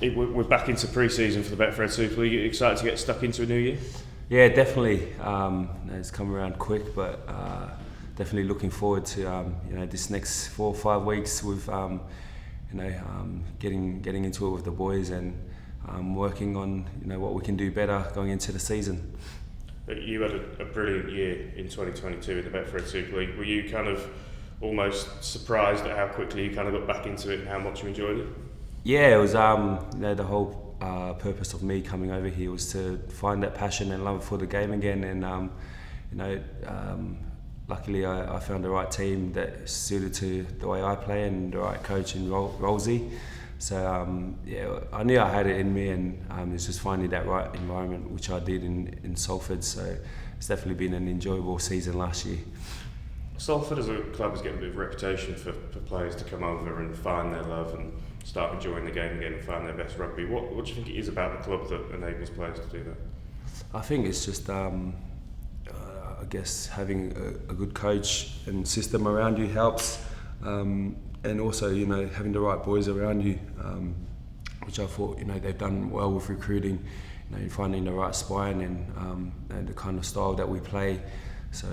We're back into pre-season for the Betfred Super League. Are you excited to get stuck into a new year? Yeah, definitely. It's come around quick, but definitely looking forward to this next 4 or 5 weeks with getting into it with the boys and working on what we can do better going into the season. You had a brilliant year in 2022 in the Betfred Super League. Were you kind of almost surprised at how quickly you kind of got back into it and how much you enjoyed it? Yeah, it was the whole purpose of me coming over here was to find that passion and love for the game again, and luckily I found the right team that suited to the way I play and the right coach in Rolsey. So I knew I had it in me, and it's just finding that right environment, which I did in Salford. So it's definitely been an enjoyable season last year. Salford as a club is getting a bit of a reputation for players to come over and find their love and start enjoying the game again and find their best rugby. What do you think it is about the club that enables players to do that? I think it's just I guess having a good coach and system around you helps, and also having the right boys around you, which I thought they've done well with recruiting, finding the right spine and the kind of style that we play. So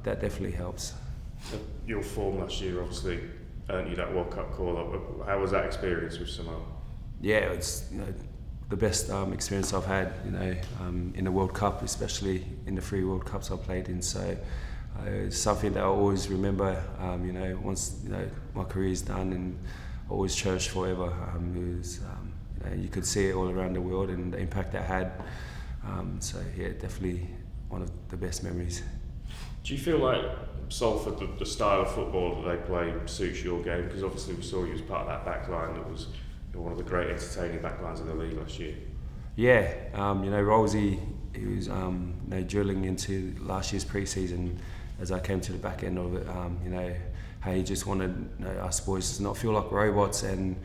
that definitely helps. Your form last year obviously earned you that World Cup call-up. How was that experience with Samoa? Yeah, it's the best experience I've had in the World Cup, especially in the 3 World Cups I played in. So it's something that I always remember. Once my career is done, and always cherished forever. It was, you could see it all around the world and the impact that had. So yeah, definitely one of the best memories. Do you feel like Salford, the style of football that they play, suits your game? Because obviously we saw you as part of that backline that was one of the great entertaining backlines in the league last year. Yeah, Rolsey, he was drilling into last year's pre-season as I came to the back end of it. How he just wanted us boys to not feel like robots and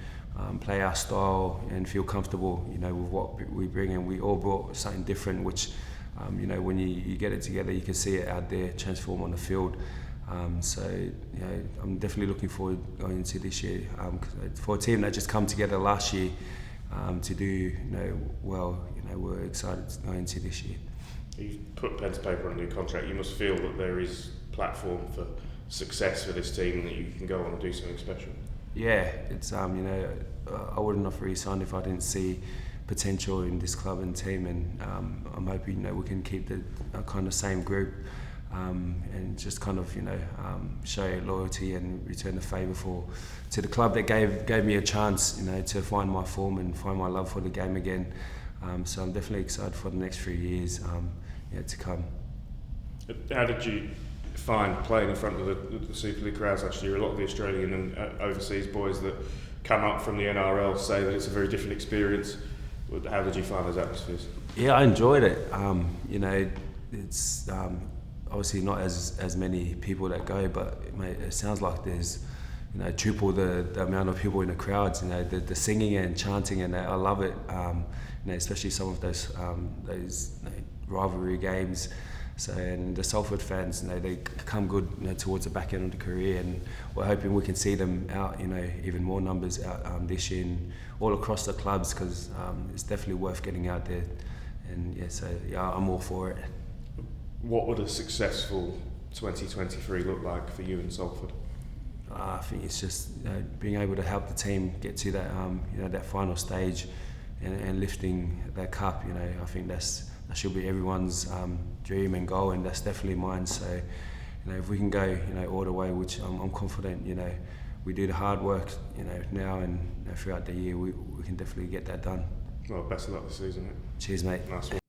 play our style and feel comfortable, with what we bring, and we all brought something different, which when you get it together, you can see it out there transform on the field. So I'm definitely looking forward going into this year. For a team that just come together last year to do well, we're excited to go into this year. You've put pen to paper on a new contract. You must feel that there is platform for success for this team, and that you can go on and do something special. Yeah, it's I wouldn't have re-signed if I didn't see potential in this club and team, and I'm hoping we can keep the kind of same group and just kind of show loyalty and return the favour to the club that gave me a chance to find my form and find my love for the game again. So I'm definitely excited for the next few years to come. How did you find playing in front of the Super League crowds last year? A lot of the Australian and overseas boys that come up from the NRL say that it's a very different experience. How did you find those atmospheres? Yeah, I enjoyed it. It's obviously not as many people that go, but it sounds like there's triple the amount of people in the crowds. The singing and chanting, and I love it. Especially some of those rivalry games. So, and the Salford fans, they come good towards the back end of the career, and we're hoping we can see them out, even more numbers out this year and all across the clubs, because it's definitely worth getting out there. And I'm all for it. What would a successful 2023 look like for you in Salford? I think it's just being able to help the team get to that that final stage and lifting that cup. I think that should be everyone's dream and goal, and that's definitely mine. So if we can go all the way, which I'm confident we do the hard work now and throughout the year, we can definitely get that done. Well, best of luck this season. Cheers, mate. Nice one.